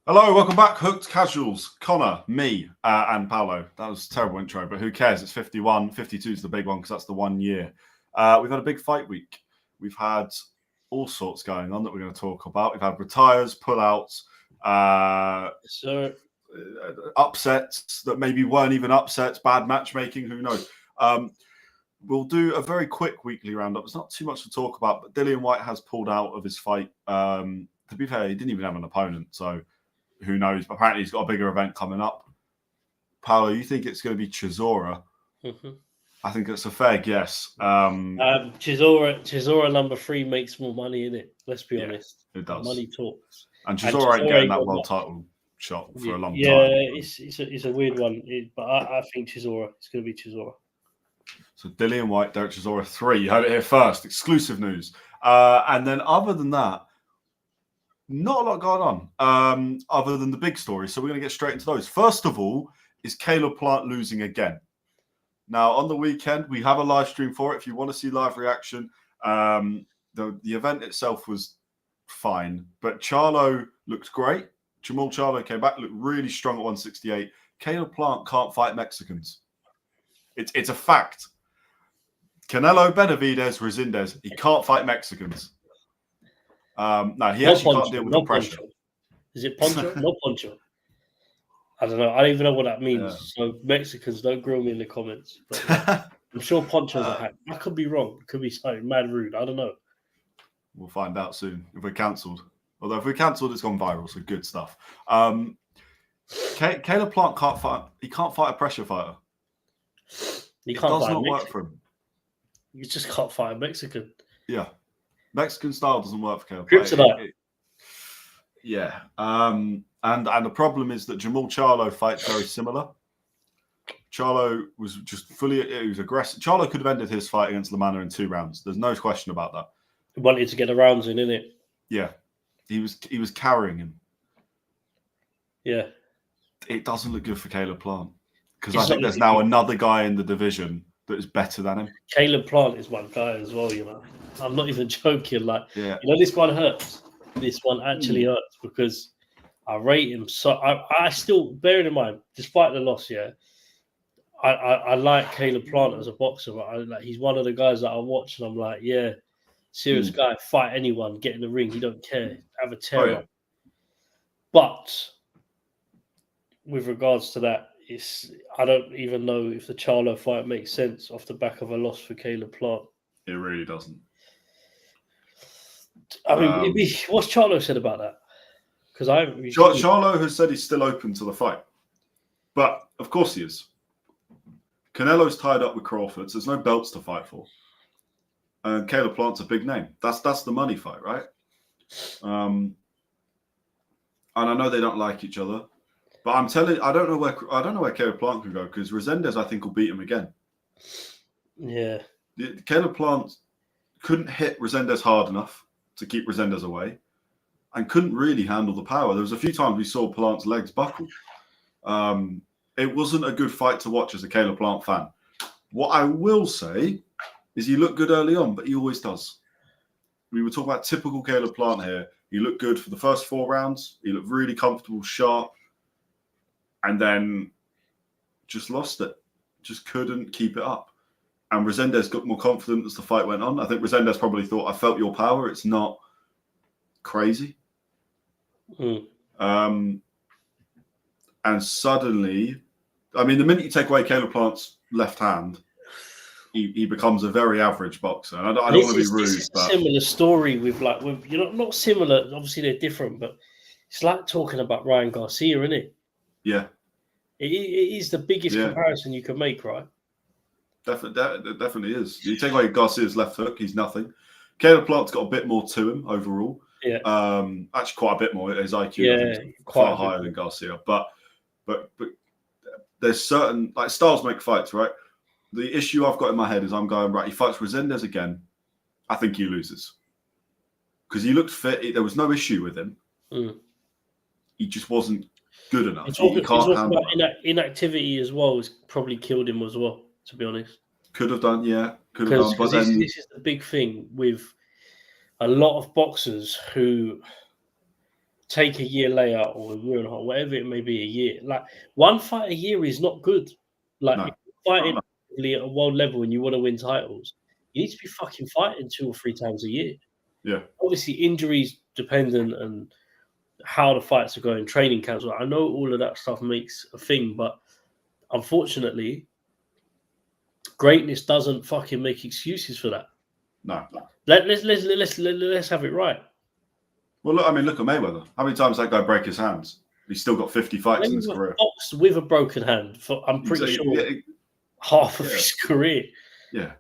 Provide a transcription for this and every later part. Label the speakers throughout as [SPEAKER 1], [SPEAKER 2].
[SPEAKER 1] Hello, welcome back, Hooked Casuals. Connor, me, and Paolo. That was a terrible intro, but who cares? It's 51. 52 is the big one because that's the 1 year. We've had a big fight week. We've had all sorts going on that we're going to talk about. We've had retires, pullouts, upsets that maybe weren't even upsets, bad matchmaking, who knows. We'll do a very quick weekly roundup. There's not too much to talk about, but Dillian Whyte has pulled out of his fight. To be fair, he didn't even have an opponent, so who knows? Apparently, he's got a bigger event coming up. Paolo, you think it's going to be Chisora?
[SPEAKER 2] Mm-hmm.
[SPEAKER 1] I think it's a fair guess.
[SPEAKER 2] Chisora number 3 makes more money in it. Let's be honest.
[SPEAKER 1] It does.
[SPEAKER 2] Money talks.
[SPEAKER 1] And Chisora ain't getting that world title shot for a long time.
[SPEAKER 2] Yeah, it's a weird one. But I think Chisora. It's going to be Chisora.
[SPEAKER 1] So Dillian Whyte, Derek Chisora 3. You heard it here first. Exclusive news. And then other than that, not a lot going on other than the big stories. So we're going to get straight into those. First of all, is Caleb Plant losing again? Now, on the weekend, we have a live stream for it. If you want to see live reaction, the event itself was fine. But Charlo looked great. Jamal Charlo came back, looked really strong at 168. Caleb Plant can't fight Mexicans. It's a fact. Canelo, Benavidez, Resendez, he can't fight Mexicans. No, he actually can't deal with the pressure.
[SPEAKER 2] Is it Poncho? Not Poncho. I don't know. I don't even know what that means. Yeah. So Mexicans, don't grill me in the comments. But I'm sure Poncho's a hack. I could be wrong. It could be something mad rude. I don't know.
[SPEAKER 1] We'll find out soon if we're cancelled. Although if we're cancelled, it's gone viral, so good stuff. Caleb Plant can't fight. He can't fight a pressure fighter.
[SPEAKER 2] It does not
[SPEAKER 1] work for him.
[SPEAKER 2] You just can't fight a Mexican.
[SPEAKER 1] Yeah. Mexican style doesn't work for Caleb.
[SPEAKER 2] Kryptonite.
[SPEAKER 1] Yeah. And the problem is that Jamal Charlo fights very similar. Charlo was just he was aggressive. Charlo could have ended his fight against Lamanna in 2 rounds. There's no question about that.
[SPEAKER 2] He wanted to get the rounds in, innit?
[SPEAKER 1] Yeah. He was carrying him.
[SPEAKER 2] Yeah.
[SPEAKER 1] It doesn't look good for Caleb Plant. Because I think there's now another guy in the division that is better than him.
[SPEAKER 2] Caleb Plant is one guy as well, you know. I'm not even joking. This one hurts. This one actually hurts because I rate him. So I still, bearing in mind, despite the loss, I like Caleb Plant as a boxer. But he's one of the guys that I watch and I'm like, yeah, serious guy, fight anyone, get in the ring. He don't care. Have a tear up. But with regards to that, I don't even know if the Charlo fight makes sense off the back of a loss for Caleb Plant.
[SPEAKER 1] It really doesn't.
[SPEAKER 2] I mean, what's Charlo said about that? Because
[SPEAKER 1] Charlo has said he's still open to the fight, but of course he is. Canelo's tied up with Crawford, so there's no belts to fight for, and Caleb Plant's a big name. That's the money fight, right? And I know they don't like each other, but I'm telling you, I don't know where Caleb Plant can go because Resendez, I think, will beat him again.
[SPEAKER 2] Yeah,
[SPEAKER 1] Caleb Plant couldn't hit Resendez hard enough to keep Resendez away and couldn't really handle the power. There was a few times we saw Plant's legs buckle. It wasn't a good fight to watch as a Caleb Plant fan. What I will say is he looked good early on, but he always does. We were talking about typical Caleb Plant here. He looked good for the first 4 rounds. He looked really comfortable, sharp, and then just lost it. Just couldn't keep it up. And Resendez got more confident as the fight went on. I think Resendez probably thought, I felt your power. It's not crazy. And suddenly, I mean, the minute you take away Caleb Plant's left hand, he becomes a very average boxer. And I don't want to be rude.
[SPEAKER 2] This is a similar story with not similar. Obviously, they're different, but it's like talking about Ryan Garcia, isn't it?
[SPEAKER 1] Yeah.
[SPEAKER 2] It is the biggest comparison you can make, right?
[SPEAKER 1] Definitely is. You take away Garcia's left hook, he's nothing. Caleb Plant's got a bit more to him overall.
[SPEAKER 2] Yeah.
[SPEAKER 1] Actually, quite a bit more. His IQ is far higher than Garcia. But there's certain styles make fights, right? The issue I've got in my head is I'm going right. He fights Resendez again. I think he loses because he looked fit. There was no issue with him. He just wasn't good enough. He can't handle
[SPEAKER 2] inactivity as well has probably killed him as well. To be honest,
[SPEAKER 1] could have done, could have done. But
[SPEAKER 2] this is the big thing with a lot of boxers who take a year layout or a year and a half, whatever it may be, a year. Like one fight a year is not good. Like if you're fighting at a world level and you want to win titles, you need to be fucking fighting 2 or 3 times a year.
[SPEAKER 1] Yeah.
[SPEAKER 2] Obviously, injuries dependent and how the fights are going, training camps. I know all of that stuff makes a thing, but unfortunately, greatness doesn't fucking make excuses for that.
[SPEAKER 1] No.
[SPEAKER 2] Let's have it right.
[SPEAKER 1] Well, look at Mayweather. How many times that guy break his hands? He's still got 50 fights in his career.
[SPEAKER 2] Boxed with a broken hand for I'm pretty sure half of his career.
[SPEAKER 1] Yeah.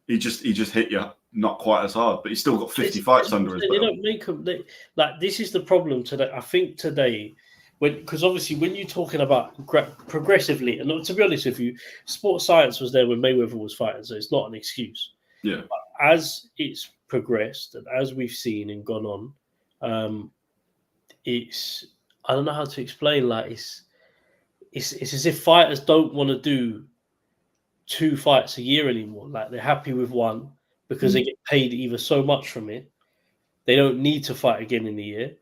[SPEAKER 1] He just hit you not quite as hard, but he's still got 50 fights under his belt.
[SPEAKER 2] They don't make them like this is the problem today. I think today, because obviously when you're talking about progressively, and to be honest with you, sports science was there when Mayweather was fighting, so it's not an excuse.
[SPEAKER 1] Yeah.
[SPEAKER 2] But as it's progressed and as we've seen and gone on, it's I don't know how to explain. Like it's as if fighters don't want to do 2 fights a year anymore. Like they're happy with one because they get paid either so much from it. They don't need to fight again in the year.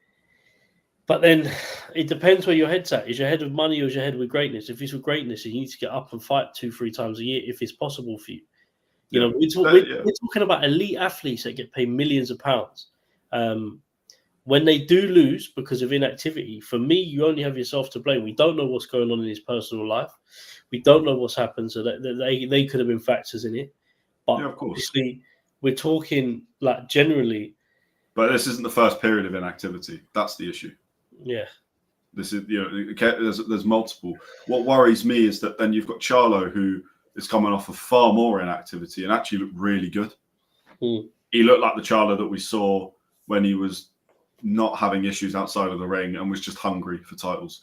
[SPEAKER 2] But then it depends where your head's at. Is your head with money or is your head with greatness? If it's with greatness, you need to get up and fight 2-3 times a year if it's possible for you. You know, we're talking about elite athletes that get paid millions of pounds. When they do lose because of inactivity, for me, you only have yourself to blame. We don't know what's going on in his personal life. We don't know what's happened, so that they could have been factors in it. But
[SPEAKER 1] of course,
[SPEAKER 2] obviously, we're talking like generally.
[SPEAKER 1] But this isn't the first period of inactivity. That's the issue.
[SPEAKER 2] Yeah.
[SPEAKER 1] This is there's multiple. What worries me is that then you've got Charlo, who is coming off of far more inactivity and actually looked really good. He looked like the Charlo that we saw when he was not having issues outside of the ring and was just hungry for titles.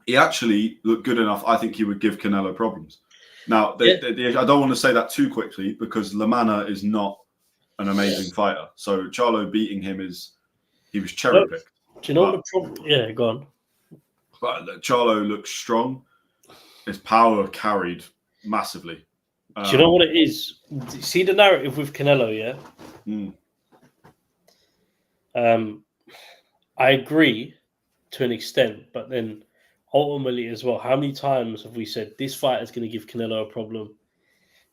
[SPEAKER 1] He actually looked good enough. I think he would give Canelo problems. Now, I don't want to say that too quickly because Lamana is not an amazing fighter. So Charlo beating him he was cherry picked.
[SPEAKER 2] Do you know what the problem? Yeah, go on.
[SPEAKER 1] But Charlo looks strong. His power carried massively.
[SPEAKER 2] Do you know what it is? See the narrative with Canelo, yeah? I agree to an extent, but then ultimately as well, how many times have we said this fight is going to give Canelo a problem?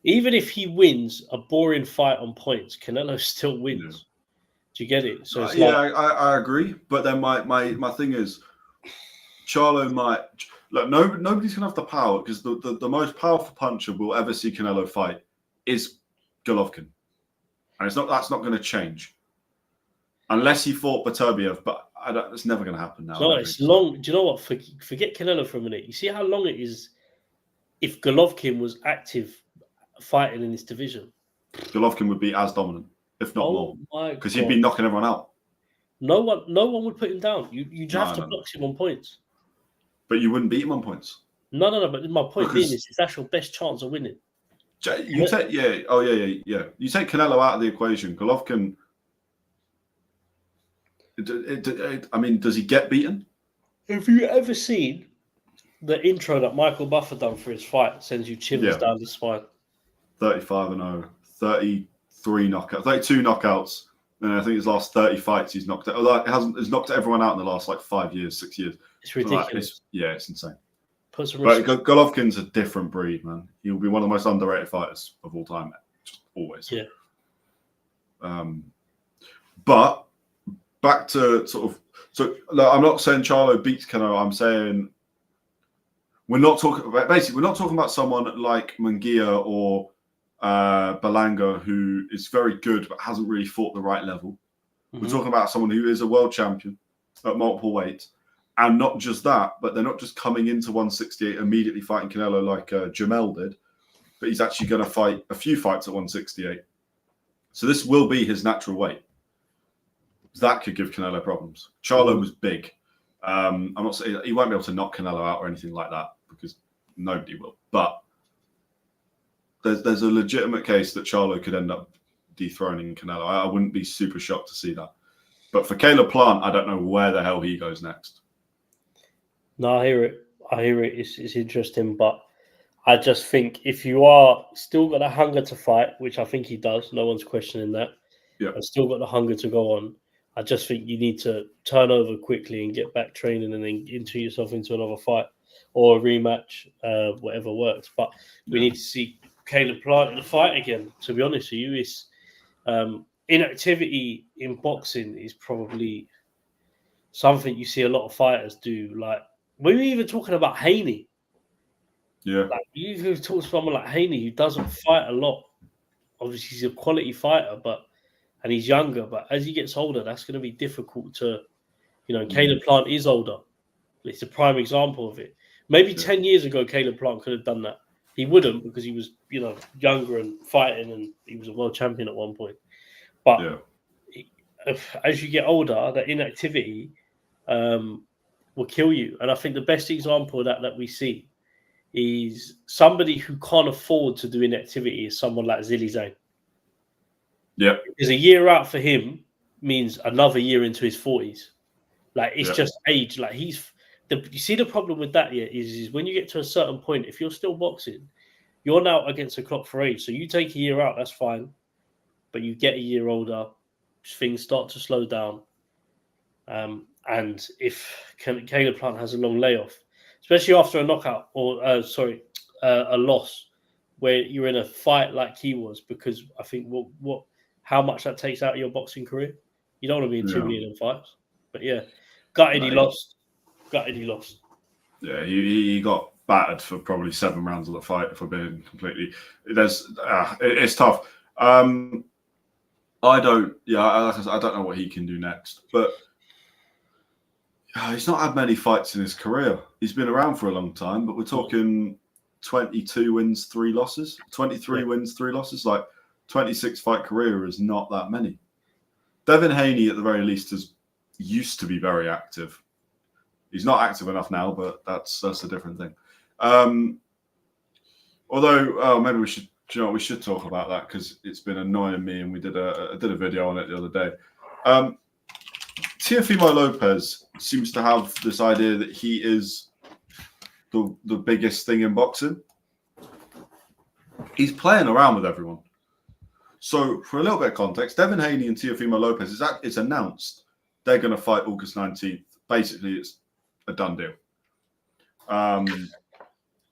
[SPEAKER 2] Even if he wins a boring fight on points, Canelo still wins. Yeah. Do you get it? So it's
[SPEAKER 1] I agree. But then my thing is, Charlo might look. Nobody's gonna have the power because the most powerful puncher we'll ever see Canelo fight is Golovkin, and that's not going to change unless he fought Beterbiev. But it's never going to happen now.
[SPEAKER 2] No, it's long. Do you know what? Forget Canelo for a minute. You see how long it is if Golovkin was active fighting in this division.
[SPEAKER 1] Golovkin would be as dominant, if not more, because he'd be knocking everyone out.
[SPEAKER 2] No one would put him down. You have to box him on points.
[SPEAKER 1] But you wouldn't beat him on points.
[SPEAKER 2] No. But my point being is that's your best chance of winning.
[SPEAKER 1] You take You take Canelo out of the equation. Golovkin. I mean, does he get beaten?
[SPEAKER 2] Have you ever seen the intro that Michael Buffer done for his fight? Sends you chills down the spine. 35-0,
[SPEAKER 1] 33 knockouts, 32 knockouts, and I think his last 30 fights he's knocked out. He's knocked everyone out in the last 5 years, 6 years.
[SPEAKER 2] It's ridiculous.
[SPEAKER 1] It's insane. But Golovkin's a different breed, man. He'll be one of the most underrated fighters of all time, just always.
[SPEAKER 2] Yeah.
[SPEAKER 1] But back to I'm not saying Charlo beats Canelo. I'm saying we're not talking about someone like Munguia or Berlanga, who is very good but hasn't really fought the right level. We're talking about someone who is a world champion at multiple weights. And not just that, but they're not just coming into 168 immediately fighting Canelo like Jamel did, but he's actually going to fight a few fights at 168. So this will be his natural weight. That could give Canelo problems. Charlo was big. I'm not saying he won't be able to knock Canelo out or anything like that because nobody will. But there's a legitimate case that Charlo could end up dethroning Canelo. I wouldn't be super shocked to see that. But for Caleb Plant, I don't know where the hell he goes next.
[SPEAKER 2] No, I hear it. It's interesting, but I just think if you are still got a hunger to fight, which I think he does, no one's questioning that.
[SPEAKER 1] Yeah,
[SPEAKER 2] and still got the hunger to go on. I just think you need to turn over quickly and get back training and then into yourself into another fight or a rematch, whatever works. But we need to see Caleb Plant in the fight again. To be honest with you, it's inactivity in boxing is probably something you see a lot of fighters do. Like we were even talking about Haney.
[SPEAKER 1] Yeah.
[SPEAKER 2] Like you talk to someone like Haney who doesn't fight a lot. Obviously, he's a quality fighter, and he's younger. But as he gets older, that's going to be difficult to, Caleb Plant is older. It's a prime example of it. Maybe 10 years ago, Caleb Plant could have done that. He wouldn't because he was, younger and fighting, and he was a world champion at one point. But as you get older, that inactivity will kill you. And I think the best example of that we see is somebody who can't afford to do inactivity is someone like Zili Zane.
[SPEAKER 1] Yeah.
[SPEAKER 2] Because a year out for him means another year into his 40s. Like, it's just age. Like, you see the problem with that is when you get to a certain point, if you're still boxing, you're now against the clock for age. So you take a year out, that's fine. But you get a year older, things start to slow down. And if Caleb Plant has a long layoff, especially after a knockout or a loss, where you're in a fight like he was, because I think how much that takes out of your boxing career, you don't want to be in 2 million fights. But gutted he lost.
[SPEAKER 1] Yeah, he got battered for probably 7 rounds of the fight. If we're being completely, it's tough. I don't know what he can do next, but. He's not had many fights in his career. He's been around for a long time, but we're talking 22 wins, 3 losses, 23 wins, 3 losses. Like 26 fight career is not that many. Devin Haney, at the very least, used to be very active. He's not active enough now, but that's a different thing. Although maybe we should, we should talk about that because it's been annoying me, and we did a video on it the other day. Teofimo Lopez seems to have this idea that he is the biggest thing in boxing. He's playing around with everyone. So, for a little bit of context, Devin Haney and Teofimo Lopez, it's announced they're going to fight August 19th. Basically, it's a done deal.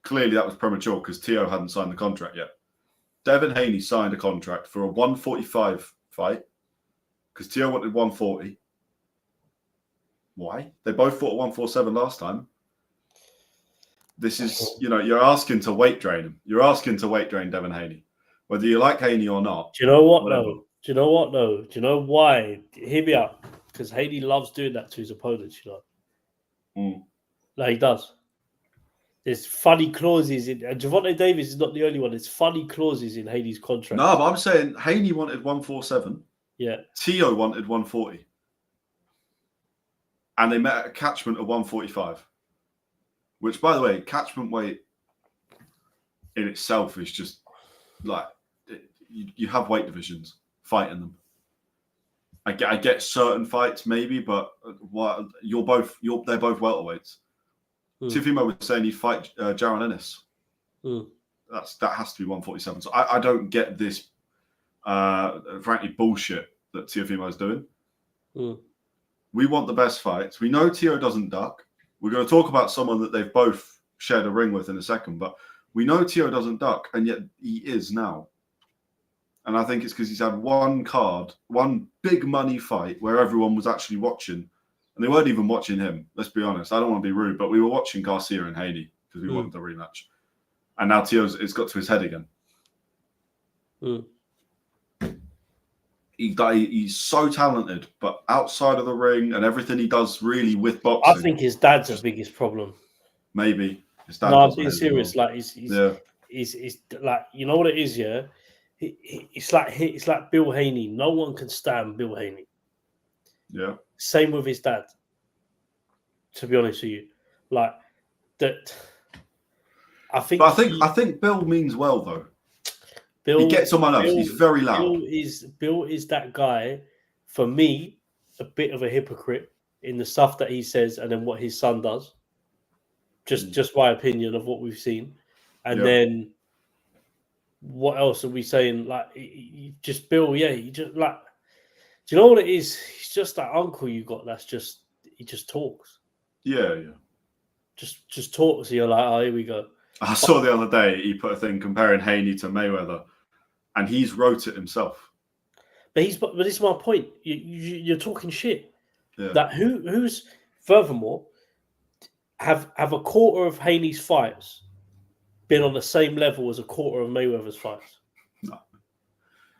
[SPEAKER 1] Clearly, that was premature because Teo hadn't signed the contract yet. Devin Haney signed a contract for a 145 fight because Teo wanted 140. Why? They both fought at 147 last time. This is, you're asking to weight drain him. You're asking to weight drain Devin Haney. Whether you like Haney or not.
[SPEAKER 2] Do you know what, though? Do you know why? Hear me out. Because Haney loves doing that to his opponents, Like, he does. There's funny clauses in... And Gervonta Davis is not the only one. There's funny clauses in Haney's contract.
[SPEAKER 1] No, but I'm saying Haney wanted 147.
[SPEAKER 2] Yeah.
[SPEAKER 1] Teo wanted 140. And they met at a catchment of 145. Which, by the way, catchment weight in itself is just like you have weight divisions fighting them. I get certain fights maybe, but they're both welterweights. Teofimo was saying he'd fight Jaron Ennis. That has to be 147. So I don't get this, frankly, bullshit that Teofimo is doing. We want the best fights. We know Teo doesn't duck. We're going to talk about someone that they've both shared a ring with in a second, but we know Teo doesn't duck, and yet he is now. And I think it's because he's had one big money fight where everyone was actually watching, and they weren't even watching him. Let's be honest. I don't want to be rude, but we were watching Garcia and Haney because we wanted the rematch. And now it's got to his head again. He's so talented, but outside of the ring and everything he does really with boxing.
[SPEAKER 2] I think his dad's the biggest problem.
[SPEAKER 1] Maybe. His dad
[SPEAKER 2] I'm being serious. Well. Like, he's like, you know what it is, yeah? It's like Bill Haney. No one can stand Bill Haney.
[SPEAKER 1] Yeah.
[SPEAKER 2] Same with his dad. To be honest with you, like that. I think
[SPEAKER 1] Bill means well though. He gets on my nerves. He's very loud.
[SPEAKER 2] Bill is that guy. For me, a bit of a hypocrite in the stuff that he says and then what his son does. Just my opinion of what we've seen, and then what else are we saying? Like, just Bill, he just like Do you know what it is? He's just that uncle you got. He just talks.
[SPEAKER 1] Yeah.
[SPEAKER 2] Just talks. So you're like, oh, here we go.
[SPEAKER 1] I saw the other day he put a thing comparing Haney to Mayweather, and he's wrote it himself.
[SPEAKER 2] But this is my point. You're talking shit.
[SPEAKER 1] Yeah.
[SPEAKER 2] That who's furthermore have a quarter of Haney's fights been on the same level as a quarter of Mayweather's fights?
[SPEAKER 1] No.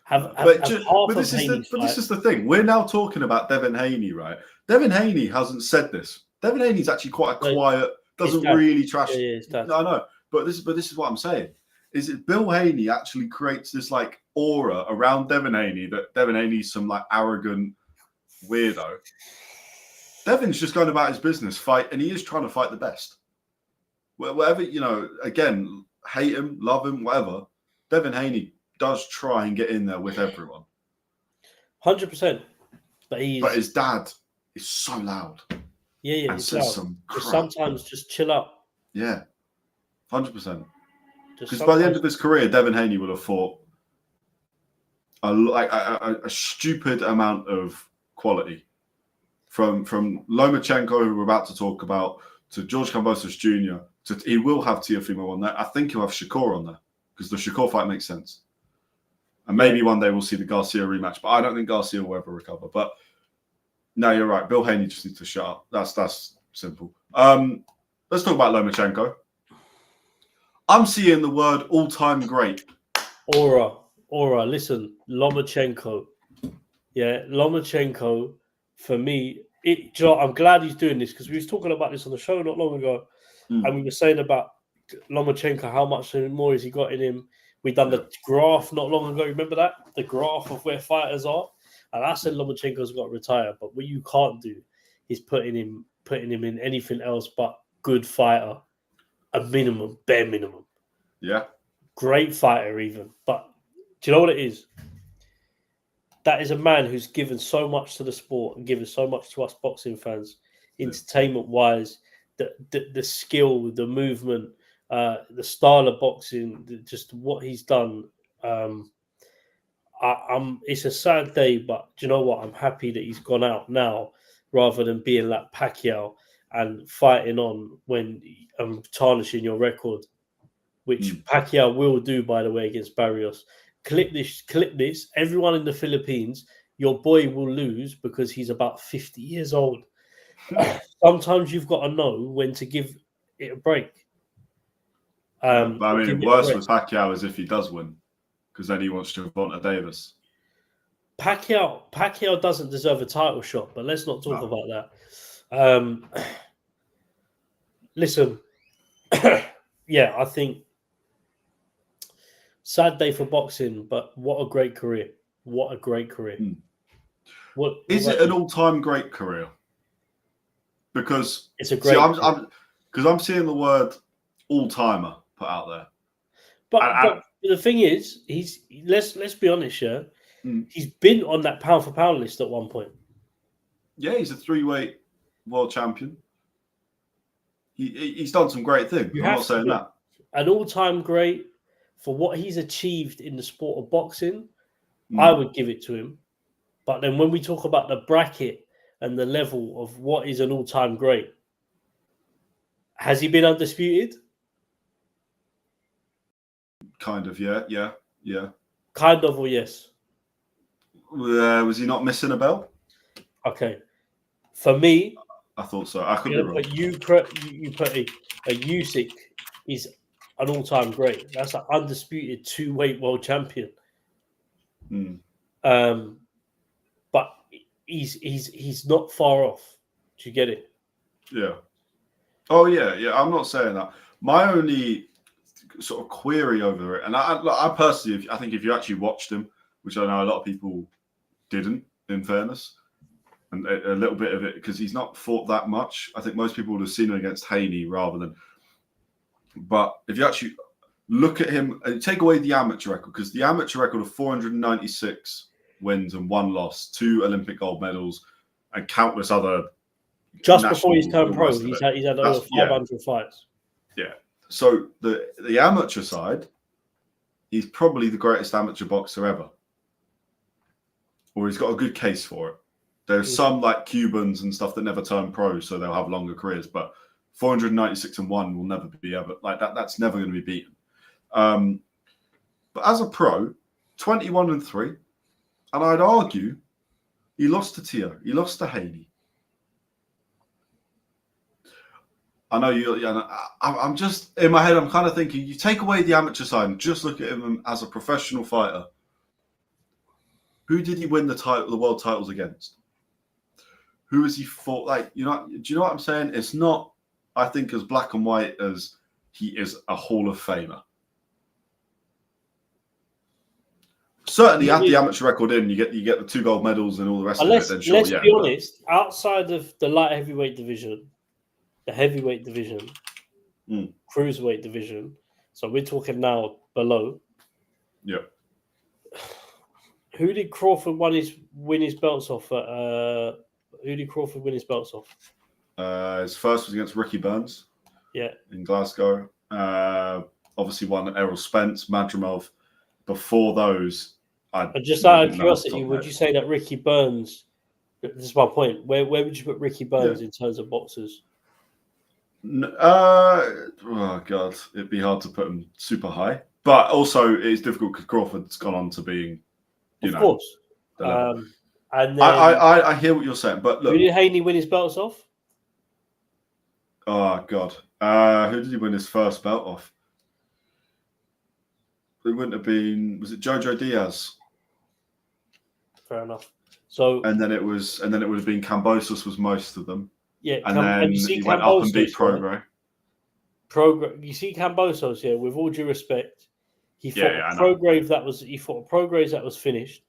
[SPEAKER 2] But this
[SPEAKER 1] is the thing. We're now talking about Devin Haney, right? Devin Haney hasn't said this. Devin Haney's actually quite a quiet, doesn't really trash.
[SPEAKER 2] Yeah,
[SPEAKER 1] I know. But this is what I'm saying. Is it Bill Haney actually creates this like aura around Devin Haney that Devin Haney's some like arrogant weirdo? Devin's just going about his business, and he is trying to fight the best. Whatever, again, hate him, love him, whatever. Devin Haney does try and get in there with everyone.
[SPEAKER 2] 100%. But
[SPEAKER 1] his dad is so loud.
[SPEAKER 2] Yeah,
[SPEAKER 1] and says some crap.
[SPEAKER 2] Sometimes just chill out.
[SPEAKER 1] Yeah, 100%. Because by the end of his career, Devin Haney would have fought a stupid amount of quality. From Lomachenko, who we're about to talk about, to George Kambosos Jr., he will have Teofimo on there. I think he'll have Shakur on there because the Shakur fight makes sense. And maybe one day we'll see the Garcia rematch, but I don't think Garcia will ever recover. But no, you're right. Bill Haney just needs to shut up. That's simple. Let's talk about Lomachenko. I'm seeing the word all-time great.
[SPEAKER 2] Aura. Listen, Lomachenko. Yeah, Lomachenko, for me, I'm glad he's doing this because we was talking about this on the show not long ago. And we were saying about Lomachenko, how much more has he got in him? We done the graph not long ago. Remember that? The graph of where fighters are. And I said Lomachenko's got to retire. But what you can't do is putting him in anything else but good fighter. A minimum, bare minimum.
[SPEAKER 1] Yeah.
[SPEAKER 2] Great fighter even. But do you know what it is? That is a man who's given so much to the sport and given so much to us boxing fans, entertainment-wise, the skill, the movement, the style of boxing, just what he's done. It's a sad day, but do you know what? I'm happy that he's gone out now rather than being like Pacquiao and fighting on when tarnishing your record, which Pacquiao will do, by the way, against Barrios. Clip this. Everyone in the Philippines, your boy will lose because he's about 50 years old. Sometimes you've got to know when to give it a break.
[SPEAKER 1] I mean, worse with Pacquiao is if he does win, because then he wants Junto Davis.
[SPEAKER 2] Pacquiao doesn't deserve a title shot, but let's not talk about that. Listen, yeah, I think sad day for boxing, but what a great career. What a great career. What
[SPEAKER 1] is it an all-time great career? Because
[SPEAKER 2] it's a great
[SPEAKER 1] I'm seeing the word all-timer put out there.
[SPEAKER 2] But the thing is, let's be honest, yeah. He's been on that pound for pound list at one point.
[SPEAKER 1] Yeah, he's a 3-weight world champion. He's done some great things. I'm not saying that.
[SPEAKER 2] An all-time great for what he's achieved in the sport of boxing, I would give it to him. But then when we talk about the bracket and the level of what is an all-time great, has he been undisputed?
[SPEAKER 1] Kind of, yeah.
[SPEAKER 2] Kind of, or yes?
[SPEAKER 1] Was he not missing a belt?
[SPEAKER 2] Okay. For me,
[SPEAKER 1] I thought so. I could be wrong.
[SPEAKER 2] But you put a Usyk is an all-time great. That's an undisputed 2-weight world champion. But he's not far off. Do you get it?
[SPEAKER 1] Yeah. Oh yeah. I'm not saying that. My only sort of query over it, and I personally, I think if you actually watched him, which I know a lot of people didn't, in fairness, and a little bit of it because he's not fought that much. I think most people would have seen him against Haney rather than. But if you actually look at him and take away the amateur record, because the amateur record of 496 wins and 1 loss, 2 Olympic gold medals, and countless other.
[SPEAKER 2] Just before he's turned pro, he's had over 500 fights.
[SPEAKER 1] Yeah. So the amateur side, he's probably the greatest amateur boxer ever. or he's got a good case for it. There's some like Cubans and stuff that never turn pro, so they'll have longer careers. But 496-1 will never be ever like that. That's never going to be beaten. But as a pro, 21-3, and I'd argue he lost to Tio, he lost to Haney. I know you. Yeah, I'm just in my head. I'm kind of thinking you take away the amateur side and just look at him as a professional fighter. Who did he win the world titles against? Who has he fought? Like, do you know what I'm saying? It's not, I think, as black and white as he is a Hall of Famer. Certainly, add the amateur record in, you get the 2 gold medals and all the rest of it. Then sure,
[SPEAKER 2] let's be honest. Outside of the light heavyweight division, the heavyweight division, cruiserweight division, so we're talking now below.
[SPEAKER 1] Yeah.
[SPEAKER 2] Who did Crawford win his belts off? Who did Crawford win his belts off?
[SPEAKER 1] His first was against Ricky Burns.
[SPEAKER 2] Yeah.
[SPEAKER 1] In Glasgow. Obviously won Errol Spence, Madrimov. Before those,
[SPEAKER 2] just out of curiosity, would you say that Ricky Burns? This is my point. Where would you put Ricky Burns in terms of boxers?
[SPEAKER 1] Oh God, it'd be hard to put him super high, but also it's difficult because Crawford's gone on to being,
[SPEAKER 2] of course.
[SPEAKER 1] And
[SPEAKER 2] then,
[SPEAKER 1] I hear what you're saying, but look,
[SPEAKER 2] who did Haney win his belts off?
[SPEAKER 1] Oh God, who did he win his first belt off? It wouldn't have been. Was it Jojo Diaz?
[SPEAKER 2] Fair enough. So
[SPEAKER 1] and then it would have been Kambosos was most of them.
[SPEAKER 2] Yeah,
[SPEAKER 1] and then he went up and beat Prograis.
[SPEAKER 2] You see Kambosos, yeah. With all due respect, he fought a Prograis that was finished,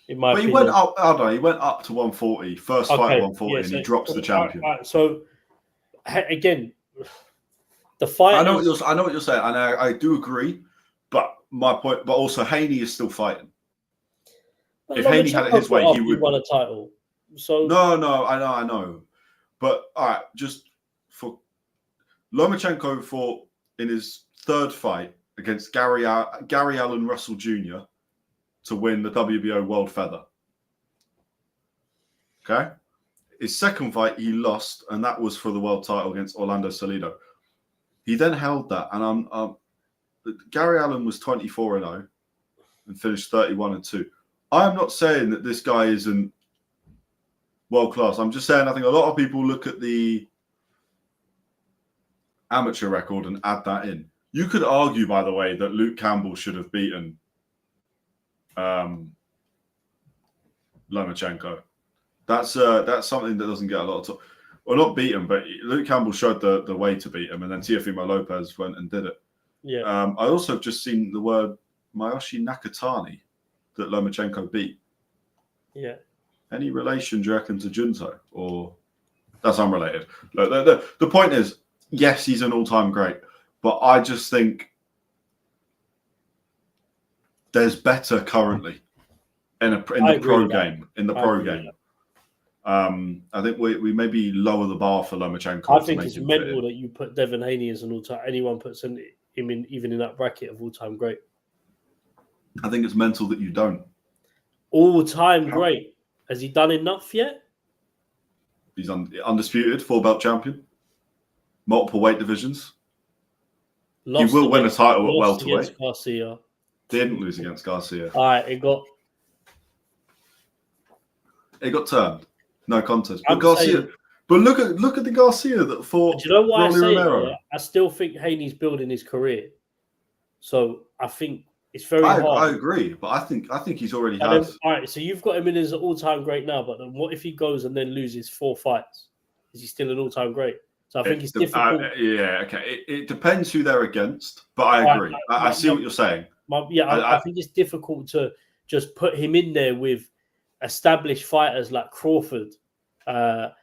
[SPEAKER 2] In my opinion,
[SPEAKER 1] he went up. He went up to 140. First fight 140, and he drops the champion.
[SPEAKER 2] So again, the fight.
[SPEAKER 1] I know what you're saying, and I do agree. But my point, but also Haney is still fighting. If Haney had it his way, he would
[SPEAKER 2] won a title. So
[SPEAKER 1] no, I know. But all right, just for Lomachenko fought in his third fight against Gary Allen Russell Jr. to win the WBO World Feather. Okay, his second fight he lost, and that was for the world title against Orlando Salido. He then held that, and Gary Allen was 24-0 and finished 31-2. I'm not saying that this guy isn't world class. I'm just saying I think a lot of people look at the amateur record and add that in. You could argue, by the way, that Luke Campbell should have beaten Lomachenko. That's something that doesn't get a lot of talk. Well, not beat him, but Luke Campbell showed the way to beat him, and then Teofimo Lopez went and did it.
[SPEAKER 2] Yeah.
[SPEAKER 1] I also have just seen the word Mayoshi Nakatani that Lomachenko beat.
[SPEAKER 2] Yeah.
[SPEAKER 1] Any relation, do you reckon, to Junto? Or that's unrelated? Look, the point is, yes, he's an all-time great, but I just think there's better currently in the pro game. I think we maybe lower the bar for Lomachenko.
[SPEAKER 2] I think it's mental that you put Devin Haney as an all-time. Anyone puts him in even in that bracket of all-time great.
[SPEAKER 1] I think it's mental that you don't.
[SPEAKER 2] All-time great. Has he done enough yet?
[SPEAKER 1] He's undisputed 4-belt champion, multiple weight divisions. He will win a title at welterweight.
[SPEAKER 2] Garcia.
[SPEAKER 1] Didn't lose against Garcia.
[SPEAKER 2] All right, it got
[SPEAKER 1] turned. No contest. But Garcia. But look at the Garcia that fought.
[SPEAKER 2] Do you know what
[SPEAKER 1] Rolly Romero.
[SPEAKER 2] I still think Haney's building his career. So I think it's very hard.
[SPEAKER 1] I agree, but I think he's already had.
[SPEAKER 2] All right, so you've got him in as an all-time great now, but then what if he goes and then loses 4 fights? Is he still an all-time great? So I think it's difficult.
[SPEAKER 1] Okay. It depends who they're against, but I agree. I see what you're saying.
[SPEAKER 2] I think it's difficult to just put him in there with established fighters like Crawford, Canelo,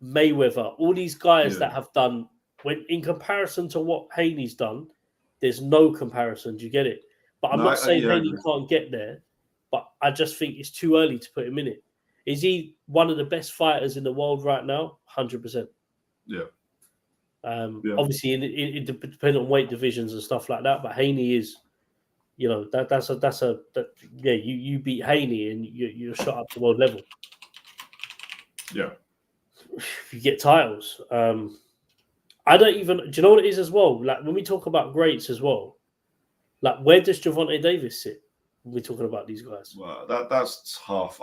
[SPEAKER 2] Mayweather, all these guys that have done, when in comparison to what Haney's done, there's no comparison. Do you get it? But I'm not saying Haney can't get there, but I just think it's too early to put him in it. Is he one of the best fighters in the world right now? 100%.
[SPEAKER 1] Yeah.
[SPEAKER 2] Obviously, it depends on weight divisions and stuff like that, but Haney is You know, you beat Haney and you're shot up to world level.
[SPEAKER 1] Yeah.
[SPEAKER 2] If you get titles, I don't even. Do you know what it is as well? Like when we talk about greats as well, like where does Gervonta Davis sit when we're talking about these guys?
[SPEAKER 1] Well, that's tough.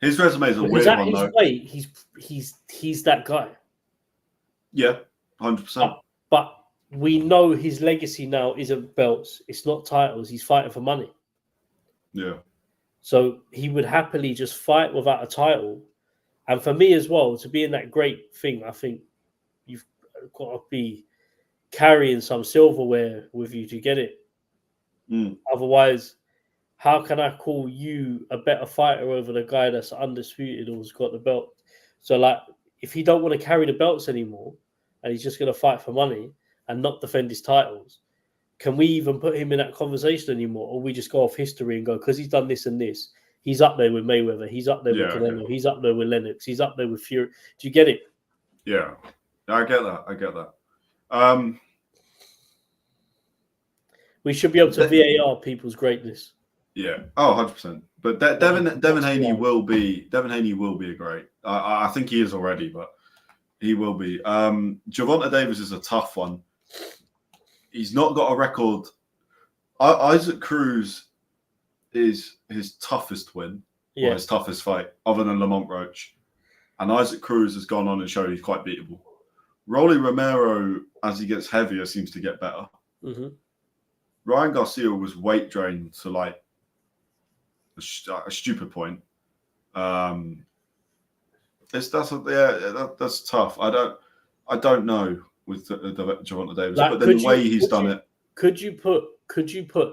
[SPEAKER 1] His resume is a weird one, though.
[SPEAKER 2] Weight, he's that guy.
[SPEAKER 1] Yeah, 100%.
[SPEAKER 2] But we know his legacy now isn't belts. It's not titles. He's fighting for money.
[SPEAKER 1] Yeah.
[SPEAKER 2] So he would happily just fight without a title. And for me as well, to be in that great thing, I think you've got to be carrying some silverware with you to get it. Otherwise, how can I call you a better fighter over the guy that's undisputed or has got the belt? So, like, if he don't want to carry the belts anymore and he's just going to fight for money and not defend his titles, can we even put him in that conversation anymore? Or we just go off history and go, because he's done this and this, he's up there with Mayweather, he's up there with Canelo, he's up there with Lennox, he's up there with Fury. Do you get it?
[SPEAKER 1] Yeah, I get that. We
[SPEAKER 2] should be able to VAR people's greatness.
[SPEAKER 1] Yeah, 100%. But Devin Haney will be a great. I think he is already, but he will be. Gervonta Davis is a tough one. He's not got a record. Isaac Cruz is his toughest win, or his toughest fight, other than Lamont Roach. And Isaac Cruz has gone on and showed he's quite beatable. Rolly Romero, as he gets heavier, seems to get better.
[SPEAKER 2] Mm-hmm.
[SPEAKER 1] Ryan Garcia was weight drained to like a stupid point. That's tough. I don't know with Gervonta Davis, like, but then the way he's done it.
[SPEAKER 2] Could you put?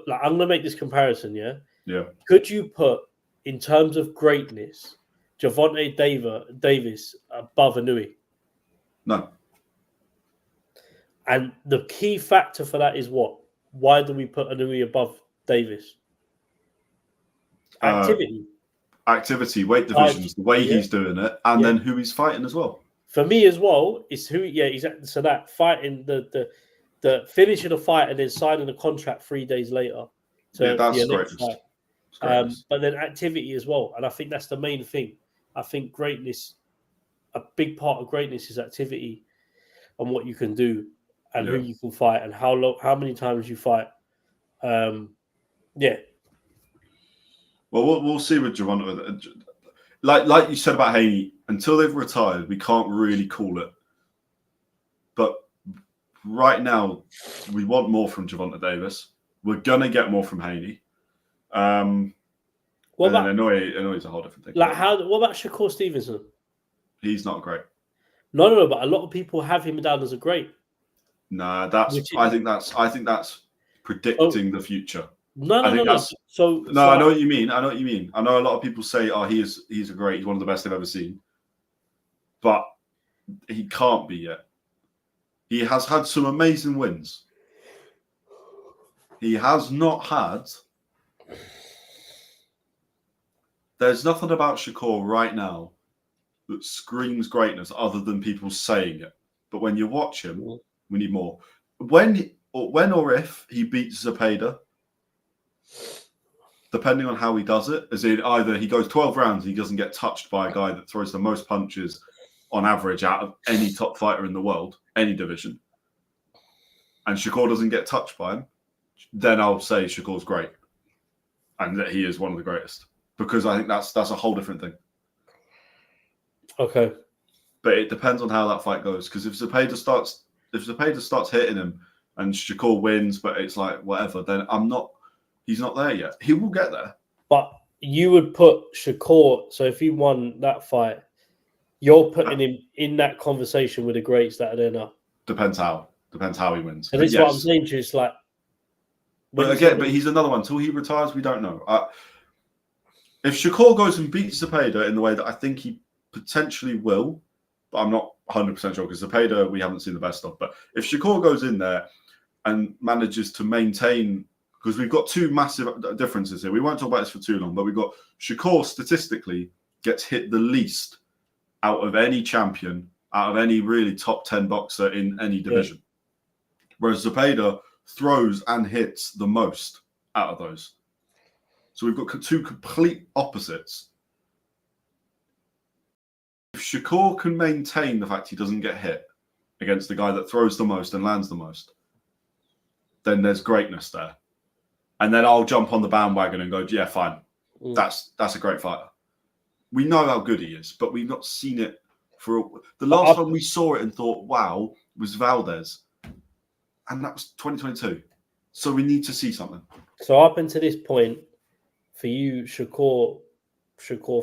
[SPEAKER 2] Like, I'm gonna make this comparison. Yeah.
[SPEAKER 1] Yeah.
[SPEAKER 2] Could you put, in terms of greatness, Gervonta Davis above Inui?
[SPEAKER 1] No.
[SPEAKER 2] And the key factor for that is what? Why do we put Inui above Davis?
[SPEAKER 1] Activity, weight divisions, the way he's doing it, and then who he's fighting as well.
[SPEAKER 2] For me as well, is who. Yeah, exactly. So that fighting the finishing a fight and then signing a contract 3 days later.
[SPEAKER 1] That's greatness.
[SPEAKER 2] But then activity as well, and I think that's the main thing. I think greatness, a big part of greatness is activity, and what you can do, and who you can fight, and how many times you fight.
[SPEAKER 1] Well, we'll see with Gervonta. Like you said about Haney, until they've retired, we can't really call it. But right now, we want more from Gervonta Davis. We're gonna get more from Haney. What about Inouye's a whole different thing.
[SPEAKER 2] Like what about Shakur Stevenson?
[SPEAKER 1] He's not great.
[SPEAKER 2] No, but a lot of people have him down as a great.
[SPEAKER 1] Nah, I think that's predicting the future.
[SPEAKER 2] No.
[SPEAKER 1] I know what you mean. I know a lot of people say, "Oh, he's a great. He's one of the best they've ever seen," but he can't be yet. He has had some amazing wins. He has not had. There's nothing about Shakur right now that screams greatness other than people saying it. But when you watch him, we need more. When or if he beats Zepeda, depending on how he does it, as in either he goes 12 rounds and he doesn't get touched by a guy that throws the most punches on average out of any top fighter in the world, any division, and Shakur doesn't get touched by him, then I'll say Shakur's great and that he is one of the greatest, because I think that's a whole different thing.
[SPEAKER 2] Okay.
[SPEAKER 1] But it depends on how that fight goes, because if Zepeda starts hitting him and Shakur wins, but it's like whatever, then he's not there yet. He will get there.
[SPEAKER 2] But you would put Shakur, so if he won that fight, you're putting him in that conversation with the greats that are there now.
[SPEAKER 1] Depends how he wins.
[SPEAKER 2] And that's what I'm saying to you. It's like,
[SPEAKER 1] but he's another one. Until he retires, we don't know. If Shakur goes and beats Zepeda in the way that I think he potentially will, but I'm not 100% sure, because Zepeda we haven't seen the best of. But if Shakur goes in there and manages to maintain, because we've got two massive differences here. We won't talk about this for too long, but we've got Shakur statistically gets hit the least out of any champion, out of any really top 10 boxer in any division. whereas Zepeda throws and hits the most out of those. So we've got two complete opposites. If Shakur can maintain the fact he doesn't get hit against the guy that throws the most and lands the most, then there's greatness there. And then I'll jump on the bandwagon and go, yeah, fine. That's a great fighter. We know how good he is, but we've not seen it the last time we saw it and thought, wow, was Valdez. And that was 2022. So we need to see something.
[SPEAKER 2] So up until this point, for you, Shakur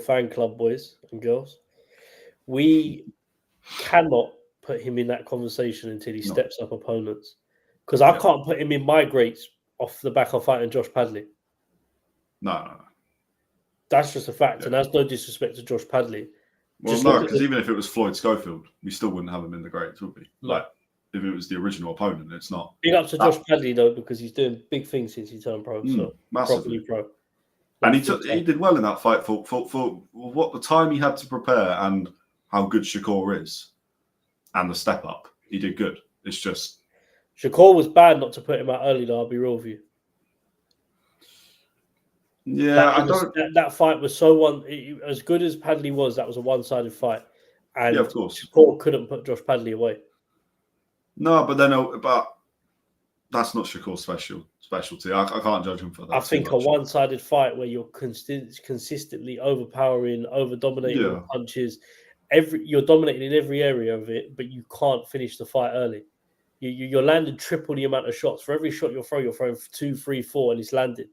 [SPEAKER 2] fan club boys and girls, we cannot put him in that conversation until he steps up opponents. Because I can't put him in my greats off the back of fighting Josh Padley.
[SPEAKER 1] No.
[SPEAKER 2] That's just a fact. And that's no disrespect to Josh Padley.
[SPEAKER 1] Well, no, because even if it was Floyd Schofield, we still wouldn't have him in the greats, would we?
[SPEAKER 2] No.
[SPEAKER 1] Like, if it was the original opponent, it's not.
[SPEAKER 2] Big up to Josh Padley, though, because he's doing big things since he turned pro. So
[SPEAKER 1] massively.
[SPEAKER 2] Properly pro.
[SPEAKER 1] And he did well in that fight for what the time he had to prepare and how good Shakur is. And the step up. He did good. It's just...
[SPEAKER 2] Shakur was bad not to put him out early, though, I'll be real with you.
[SPEAKER 1] Yeah,
[SPEAKER 2] that fight was so as good as Padley was, that was a one-sided fight. And
[SPEAKER 1] yeah, of course.
[SPEAKER 2] Shakur couldn't put Josh Padley away.
[SPEAKER 1] No, but that's not Shakur's specialty. I can't judge him for that.
[SPEAKER 2] I think a one-sided fight where you're consistently overpowering, over-dominating with punches, you're dominating in every area of it, but you can't finish the fight early. You're landing triple the amount of shots. For every shot you're throwing 2, 3, 4, and it's landed.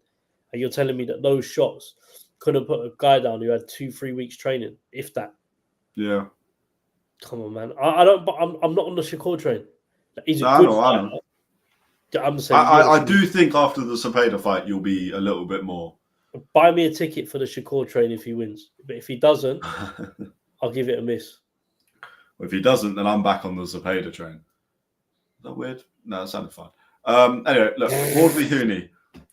[SPEAKER 2] And you're telling me that those shots couldn't put a guy down who had 2-3 weeks training, if that.
[SPEAKER 1] Yeah.
[SPEAKER 2] Come on, man. I'm not on the Shakur train. He's a good fighter. I'm saying
[SPEAKER 1] I do think after the Cepeda fight, you'll be a little bit more.
[SPEAKER 2] Buy me a ticket for the Shakur train if he wins. But if he doesn't, I'll give it a miss.
[SPEAKER 1] Well, if he doesn't, then I'm back on the Cepeda train. Is that weird? No, that sounded fine. Anyway, look, Wardley-Huni.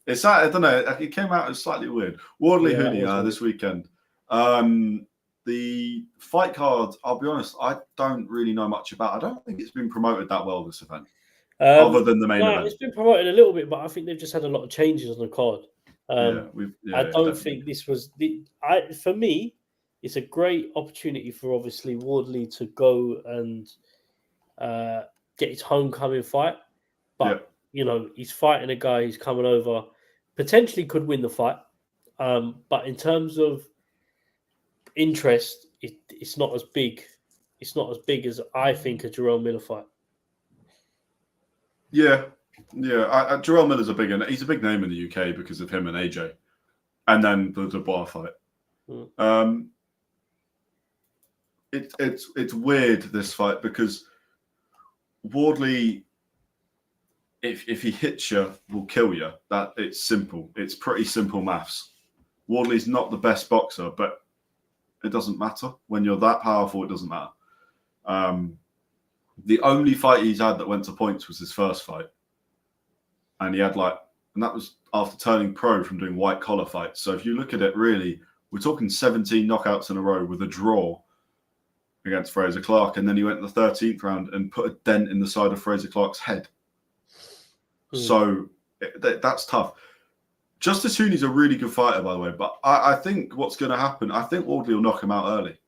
[SPEAKER 1] I don't know. It came out as slightly weird. Wardley-Huni this weekend. The fight card, I'll be honest, I don't really know much about. I don't think it's been promoted that well, this event, other than the main event.
[SPEAKER 2] It's been promoted a little bit, but I think they've just had a lot of changes on the card. I don't think this was for me, it's a great opportunity for obviously Wardley to go and get his homecoming fight. But he's fighting a guy who's coming over, potentially could win the fight. But in terms of interest, it's not as big. It's not as big as I think a Jarrell Miller fight.
[SPEAKER 1] Yeah. Jarrell Miller's he's a big name in the UK because of him and AJ, and then the Dubois fight. It's weird, this fight, because Wardley, if he hits you, will kill you. That it's simple. It's pretty simple maths. Wardley's not the best boxer, but it doesn't matter. When you're that powerful, it doesn't matter. The only fight he's had that went to points was his first fight. And he had and that was after turning pro from doing white collar fights. So if you look at it, really, we're talking 17 knockouts in a row with a draw against Fraser Clark. And then he went to the 13th round and put a dent in the side of Fraser Clark's head. So that's tough. Justis Huni's a really good fighter, by the way. But I think what's going to happen, I think Wardley will knock him out early.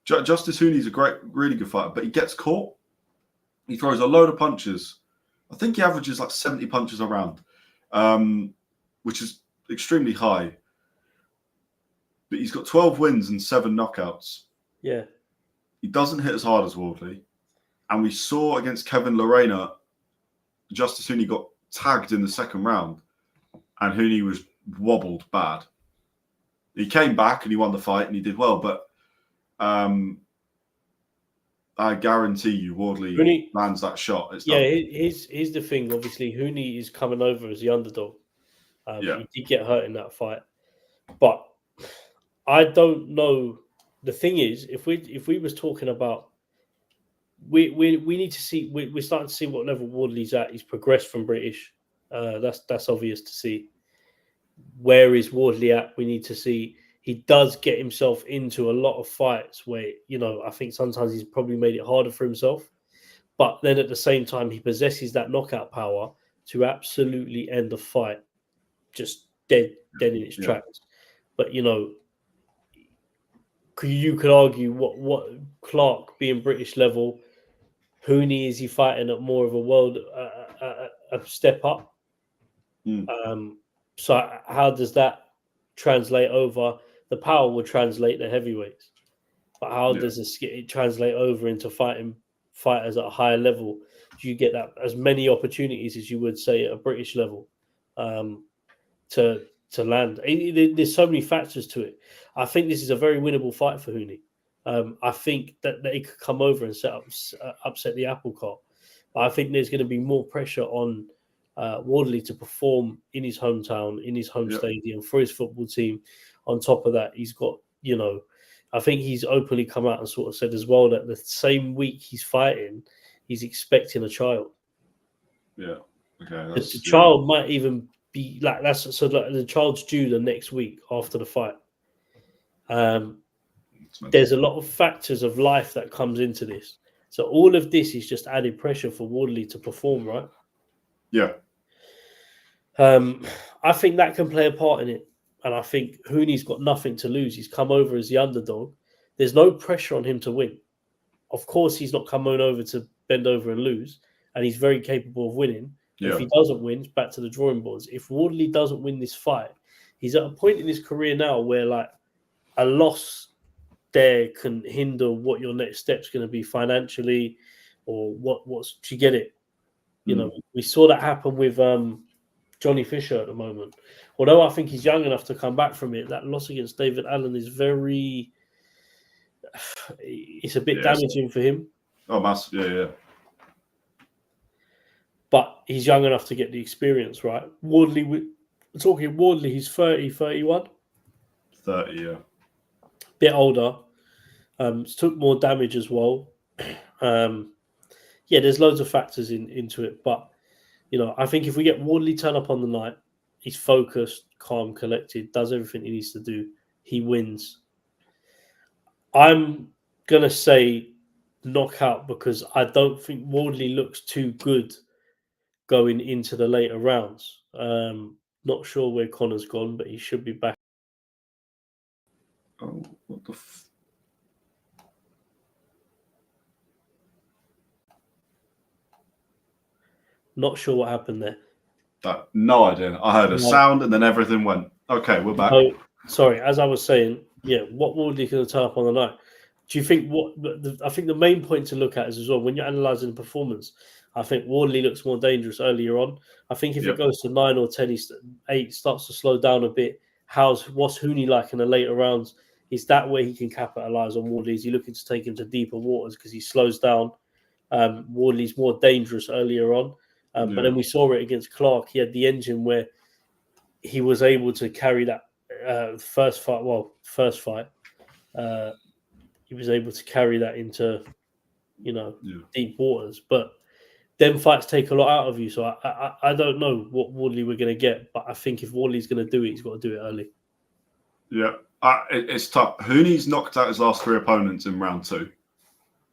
[SPEAKER 1] Justis Huni's a really good fighter, but he gets caught. He throws a load of punches. I think he averages 70 punches a round, which is extremely high. But he's got 12 wins and 7 knockouts.
[SPEAKER 2] Yeah.
[SPEAKER 1] He doesn't hit as hard as Wardley. And we saw against Kevin Lorena, Justis Huni got tagged in the second round, and Huni was wobbled bad. He came back and he won the fight and he did well, but I guarantee you Wardley lands that shot.
[SPEAKER 2] Here's the thing. Obviously, Huni is coming over as the underdog. He did get hurt in that fight. But I don't know. The thing is, if we was talking about, we need to see. We're starting to see what level Wardley's at. He's progressed from British. That's obvious to see. Where is Wardley at? We need to see. He does get himself into a lot of fights where, I think sometimes he's probably made it harder for himself. But then at the same time, he possesses that knockout power to absolutely end the fight, just dead in its tracks. But you could argue what Clark being British level, Huni, is he fighting at more of a world a step up? So how does that translate over? The power will translate the heavyweights, but how does it translate over into fighting fighters at a higher level? Do you get that as many opportunities as you would say at a British level to land? There's so many factors to it. I think this is a very winnable fight for Huni. I think that he could come over and upset the apple cart. But I think there's going to be more pressure on Wardley to perform in his hometown, in his home stadium, for his football team. On top of that, he's got, I think he's openly come out and sort of said as well that the same week he's fighting, he's expecting a child.
[SPEAKER 1] Yeah. Okay.
[SPEAKER 2] The child might even be like the child's due the next week after the fight. There's a lot of factors of life that comes into this. So all of this is just added pressure for Wardley to perform, right?
[SPEAKER 1] Yeah.
[SPEAKER 2] I think that can play a part in it. And I think Huni's got nothing to lose. He's come over as the underdog. There's no pressure on him to win. Of course, he's not coming over to bend over and lose. And he's very capable of winning. Yeah. If he doesn't win, it's back to the drawing boards. If Wardley doesn't win this fight, he's at a point in his career now where like a loss there can hinder what your next step's going to be financially, or what's do you get it? We saw that happen with Johnny Fisher at the moment. Although I think he's young enough to come back from it, that loss against David Allen is it's a bit damaging for him.
[SPEAKER 1] Oh, massive. Yeah.
[SPEAKER 2] But he's young enough to get the experience, right? Wardley, we're talking Wardley, he's 30, 31.
[SPEAKER 1] 30, yeah.
[SPEAKER 2] Bit older. Took more damage as well. There's loads of factors into it. But, I think if we get Wardley turn up on the night, he's focused, calm, collected, does everything he needs to do, he wins. I'm going to say knockout because I don't think Wardley looks too good going into the later rounds. Not sure where Connor's gone, but he should be back.
[SPEAKER 1] Oh, what the
[SPEAKER 2] Not sure what happened there.
[SPEAKER 1] No idea. I heard a sound and then everything went. Okay, we're back.
[SPEAKER 2] Oh, sorry. As I was saying, what Wardley can turn up on the night? Do you think I think the main point to look at is as well when you're analysing the performance, I think Wardley looks more dangerous earlier on. I think if it goes to 9 or 10, 8 starts to slow down a bit. What's Huni like in the later rounds? Is that where he can capitalise on Wardley? Is he looking to take him to deeper waters because he slows down? Wardley's more dangerous earlier on. But then we saw it against Clark. He had the engine where he was able to carry that first fight. He was able to carry that into, deep waters. But them fights take a lot out of you. So I don't know what Wardley we're going to get. But I think if Wardley's going to do it, he's got to do it early.
[SPEAKER 1] Yeah, it's tough. Huni's knocked out his last 3 opponents in round 2.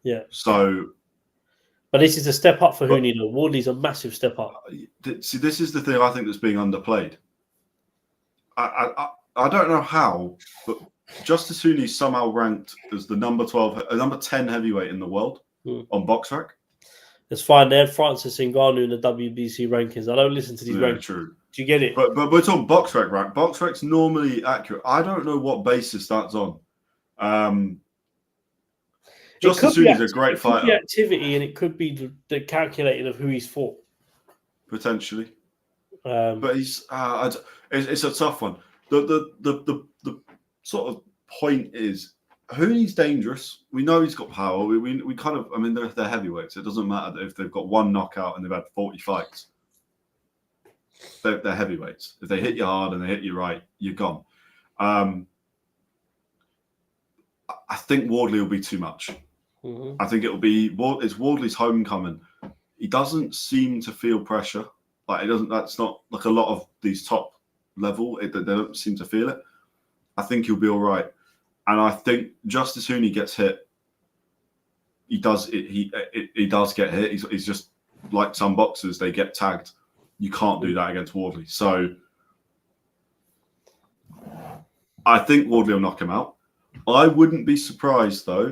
[SPEAKER 2] Yeah.
[SPEAKER 1] So...
[SPEAKER 2] But this is a step up for Huni, though. Wardley's a massive step up.
[SPEAKER 1] See, this is the thing I think that's being underplayed. I don't know how, but Justis Huni is somehow ranked as the number 10 heavyweight in the world on BoxRec.
[SPEAKER 2] It's fine. They have Francis Ngannou in the WBC rankings. I don't listen to these rankings. True. Do you get it?
[SPEAKER 1] But we're talking BoxRec rank. BoxRec's normally accurate. I don't know what basis that's on. Justis Huni is a great fighter.
[SPEAKER 2] It could be activity, and it could be the calculating of who he's fought.
[SPEAKER 1] Potentially, but he's it's a tough one. The sort of point is Huni's dangerous. We know he's got power. We kind of, I mean, they're heavyweights. It doesn't matter if they've got 1 knockout and they've had 40 fights. They're heavyweights. If they hit you hard and they hit you right, you're gone. I think Wardley will be too much. Mm-hmm. I think it's Wardley's homecoming. He doesn't seem to feel pressure. Like that's not like a lot of these top level. They don't seem to feel it. I think he'll be all right. And I think Justis Huni gets hit he does get hit. He's just like some boxers, they get tagged. You can't do that against Wardley. So I think Wardley will knock him out. I wouldn't be surprised though.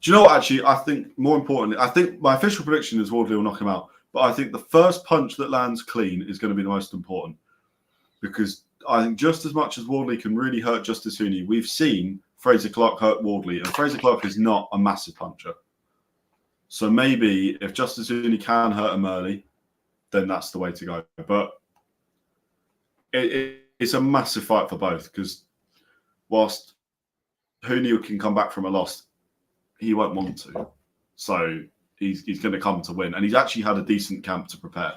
[SPEAKER 1] Do you know what? Actually, I think more importantly, I think my official prediction is Wardley will knock him out. But I think the first punch that lands clean is going to be the most important, because I think just as much as Wardley can really hurt Justis Huni, we've seen Fraser Clark hurt Wardley, and Fraser Clark is not a massive puncher. So maybe if Justis Huni can hurt him early, then that's the way to go. But it's a massive fight for both, because whilst Huni can come back from a loss, he won't want to. So he's going to come to win. And he's actually had a decent camp to prepare.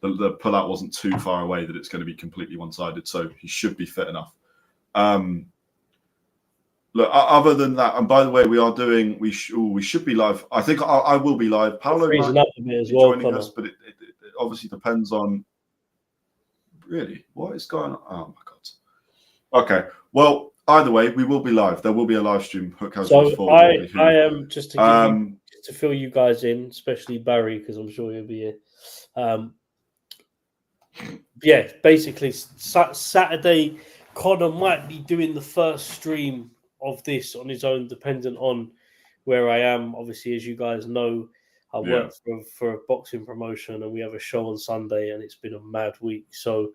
[SPEAKER 1] The pullout wasn't too far away that it's going to be completely one-sided, so he should be fit enough. Look, other than that, and by the way, we should be live. I think I will be live. Paolo
[SPEAKER 2] freezing up a bit as well,
[SPEAKER 1] joining us, but it obviously depends on. Really, what is going on? Oh my god. Okay, well, either way, we will be live. There will be a live stream.
[SPEAKER 2] So I am just to fill you guys in, especially Barry, because I'm sure you'll be here. Yeah, basically Saturday, Connor might be doing the first stream of this on his own, dependent on where I am. Obviously, as you guys know, I work for a boxing promotion, and we have a show on Sunday, and it's been a mad week. So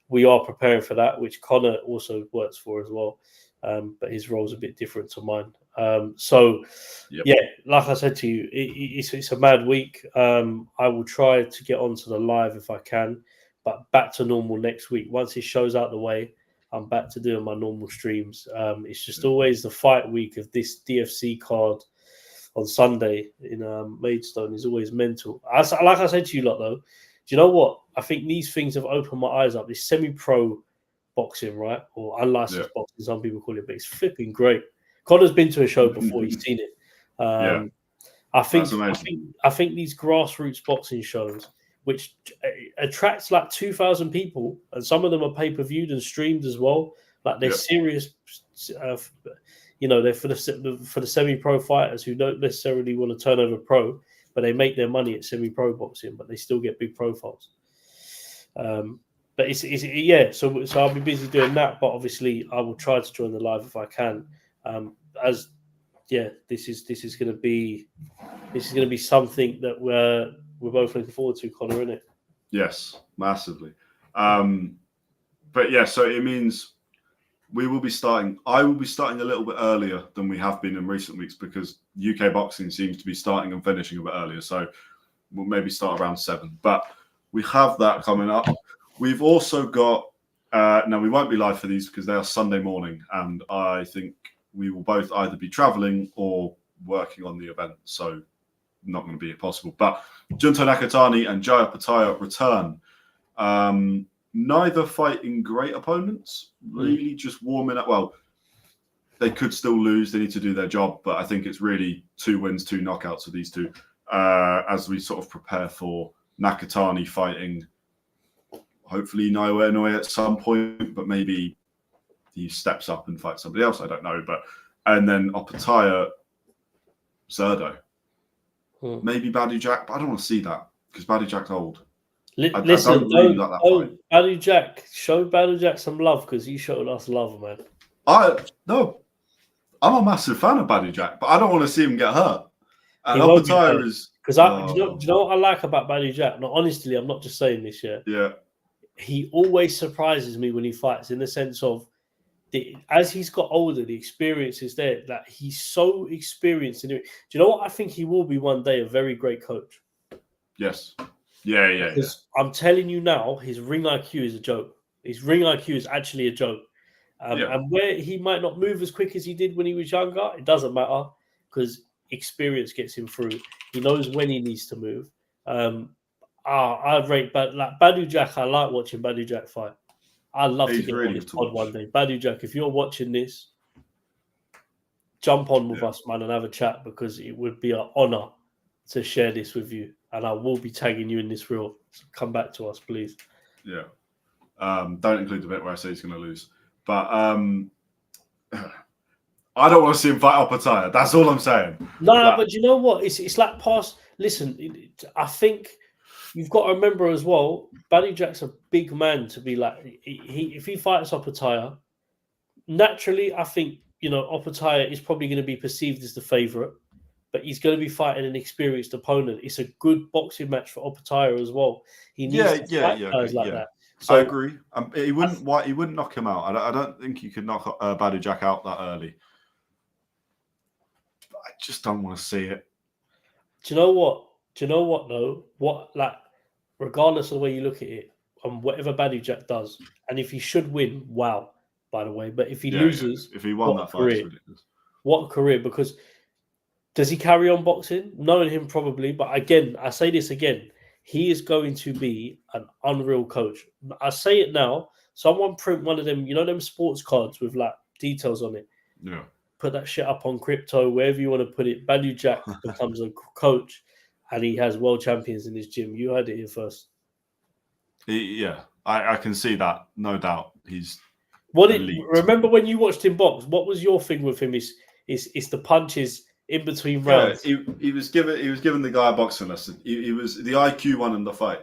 [SPEAKER 2] we are preparing for that, which Connor also works for as well. But his role's a bit different to mine. Yeah, like I said to you, it's a mad week. I will try to get onto the live if I can, but back to normal next week. Once it shows out the way, I'm back to doing my normal streams. It's just always the fight week of this DFC card on Sunday in Maidstone is always mental. Like I said to you lot, though, do you know what? I think these things have opened my eyes up. This semi-pro boxing, right? Or unlicensed boxing, some people call it, but it's flipping great. Connor's been to a show before, he's seen it. I think these grassroots boxing shows, which attracts like 2,000 people, and some of them are pay-per-viewed and streamed as well. Like they're serious, they're for the semi-pro fighters who don't necessarily want to turn over pro, but they make their money at semi-pro boxing, but they still get big profiles. But so I'll be busy doing that. But obviously, I will try to join the live if I can. This is going to be something that we're both looking forward to, Connor, isn't it?
[SPEAKER 1] Yes, massively. But yeah, so it means we will be starting. I will be starting a little bit earlier than we have been in recent weeks, because UK boxing seems to be starting and finishing a bit earlier. So we'll maybe start around 7. But we have that coming up. We've also got. Now we won't be live for these because they are Sunday morning, and I think we will both either be traveling or working on the event. So not going to be possible. But Junto Nakatani and Jai Opetaia return. Neither fighting great opponents, really just warming up. Well, they could still lose. They need to do their job. But I think it's really 2 wins, 2 knockouts for these two as we sort of prepare for Nakatani fighting, hopefully Inoue at some point, but maybe he steps up and fights somebody else. I don't know. And then Opetaia, Zerdo. Maybe Badu Jack, but I don't want to see that because Badu Jack's old.
[SPEAKER 2] Listen, Badu Jack, show Badu Jack some love because he showed us love, man.
[SPEAKER 1] I'm a massive fan of Badu Jack, but I don't want to see him get hurt. And Opetaia is
[SPEAKER 2] because do you know what I like about Badu Jack? No, honestly, I'm not just saying this yet.
[SPEAKER 1] Yeah,
[SPEAKER 2] he always surprises me when he fights, in the sense of as he's got older, the experience is there. That he's so experienced in it. Do you know what I think he will be one day? A very great coach.
[SPEAKER 1] Yes. Yeah.
[SPEAKER 2] Because I'm telling you now, his ring IQ is a joke. His ring IQ is actually a joke. And where he might not move as quick as he did when he was younger, it doesn't matter because experience gets him through. He knows when he needs to move. I rate Badu Jack. I like watching Badu Jack fight. I'd love to get on this pod one day. Badu Jack, if you're watching this, jump on with us, man, and have a chat, because it would be an honor to share this with you. And I will be tagging you in this reel. So come back to us, please.
[SPEAKER 1] Yeah. Don't include the bit where I say he's going to lose. But I don't want to see him fight Opetaia. That's all I'm saying.
[SPEAKER 2] No, but you know what? It's like past. Listen, I think you've got to remember as well. Badou Jack's a big man to be like. If he fights Opetaia, naturally, I think Opetaia is probably going to be perceived as the favourite, but he's going to be fighting an experienced opponent. It's a good boxing match for Opetaia as well. He needs to fight guys like that. So
[SPEAKER 1] I agree. He wouldn't knock him out. I don't think you could knock Badou Jack out that early. I just don't want to see it.
[SPEAKER 2] Do you know what? Though, regardless of the way you look at it, and whatever Badou Jack does, and if he should win, wow. By the way, but if he loses,
[SPEAKER 1] if he won that fight, it's ridiculous.
[SPEAKER 2] What a career! Because does he carry on boxing? Knowing him, probably. But again, I say this again. He is going to be an unreal coach. I say it now. Someone print one of them, them sports cards with like details on it.
[SPEAKER 1] Yeah.
[SPEAKER 2] Put that shit up on crypto, wherever you want to put it. Badou Jack becomes a coach and he has world champions in his gym. You heard it here first.
[SPEAKER 1] I can see that. No doubt. He's
[SPEAKER 2] remember when you watched him box, what was your thing with him? Is the punches in between rounds?
[SPEAKER 1] He was given the guy a boxing lesson. He was the IQ one in the fight.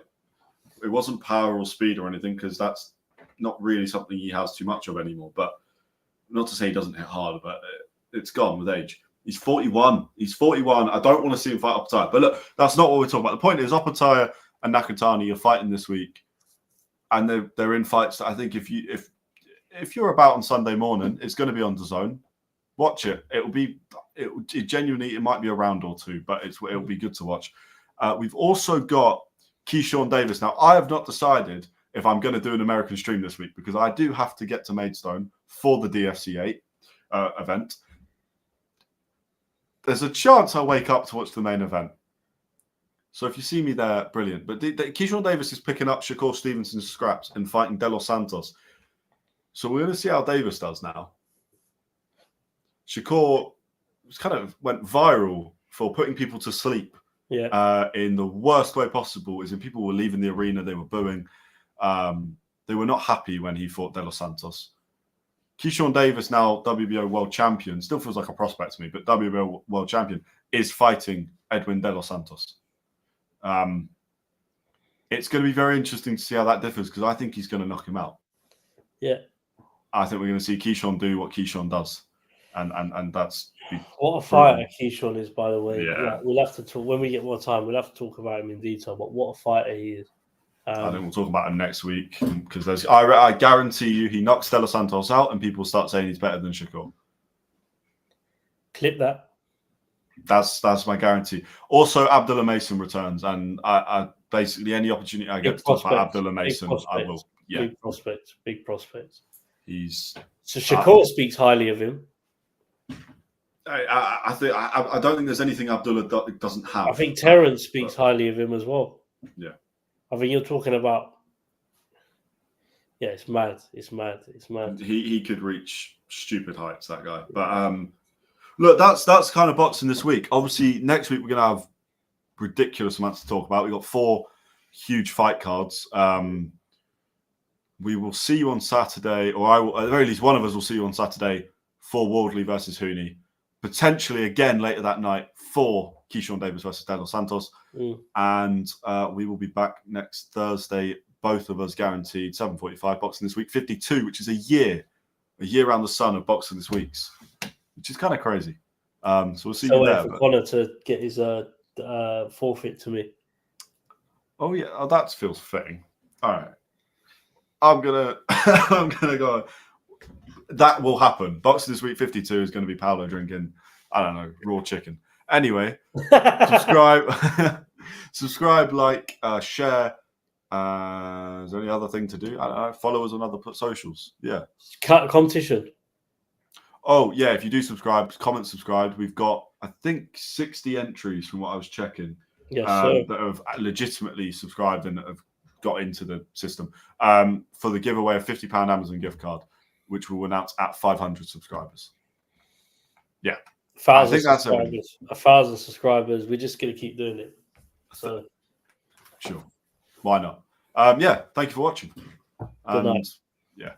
[SPEAKER 1] It wasn't power or speed or anything, because that's not really something he has too much of anymore. But not to say he doesn't hit hard, but it's gone with age. He's 41. I don't want to see him fight Opetaia. But look, that's not what we're talking about. The point is, Opetaia and Nakatani are fighting this week, and they're in fights that I think if you're about on Sunday morning, it's going to be on DAZN. Watch it. It genuinely, it might be a round or two, but it'll be good to watch. We've also got Keyshawn Davis. Now, I have not decided if I'm going to do an American stream this week, because I do have to get to Maidstone for the DFC 8 event. There's a chance I'll wake up to watch the main event. So if you see me there, brilliant. But Keyshawn Davis is picking up Shakur Stevenson's scraps and fighting De Los Santos. So we're going to see how Davis does now. Shakur kind of went viral for putting people to sleep in the worst way possible. Is when people were leaving the arena, they were booing. They were not happy when he fought De Los Santos. Keyshawn Davis, now WBO world champion, still feels like a prospect to me, but WBO world champion, is fighting Edwin De Los Santos. It's going to be very interesting to see how that differs, because I think he's going to knock him out.
[SPEAKER 2] Yeah.
[SPEAKER 1] I think we're going to see Keyshawn do what Keyshawn does. And that's...
[SPEAKER 2] What a fighter Keyshawn is, by the way.
[SPEAKER 1] Yeah.
[SPEAKER 2] We'll have to talk, when we get more time, we'll have to talk about him in detail, but what a fighter he is.
[SPEAKER 1] I think we'll talk about him next week, because I guarantee you he knocks De Los Santos out and people start saying he's better than Shakur.
[SPEAKER 2] Clip that.
[SPEAKER 1] That's my guarantee. Also, Abdullah Mason returns, and I basically any opportunity I get to talk about Abdullah Mason, I will. Yeah.
[SPEAKER 2] Big prospects. So Shakur speaks highly of him.
[SPEAKER 1] I don't think there's anything Abdullah doesn't have.
[SPEAKER 2] I think Terence speaks highly of him as well.
[SPEAKER 1] Yeah.
[SPEAKER 2] I think you're talking about. Yeah, it's mad. It's mad.
[SPEAKER 1] He could reach stupid heights, that guy. But look, that's kind of boxing this week. Obviously, next week we're going to have ridiculous amounts to talk about. We've got 4 huge fight cards. We will see you on Saturday, or I will, at the very least, one of us will see you on Saturday for Wardley versus Huni. Potentially again later that night for Keyshawn Davis versus De Los Santos. And we will be back next Thursday, both of us guaranteed, 7:45 boxing this week, 52, which is a year around the sun of boxing this week, which is kind of crazy. So we'll see you there.
[SPEAKER 2] For Connor to get his forfeit to me.
[SPEAKER 1] Oh yeah, that feels fitting. All right, I'm gonna go. That will happen. Boxing this week 52 is going to be Paolo drinking, I don't know, raw chicken. Anyway, subscribe, like, share. Is there any other thing to do? I don't know. Follow us on other socials. Yeah.
[SPEAKER 2] Competition.
[SPEAKER 1] Oh, yeah. If you do subscribe, comment, subscribe. We've got, I think, 60 entries from what I was checking that have legitimately subscribed and have got into the system for the giveaway of £50 Amazon gift card, which we'll announce at 500 subscribers. Yeah.
[SPEAKER 2] 1,000 subscribers. We're just going to keep doing it. So,
[SPEAKER 1] sure. Why not? Yeah. Thank you for watching.
[SPEAKER 2] Good night.
[SPEAKER 1] Yeah.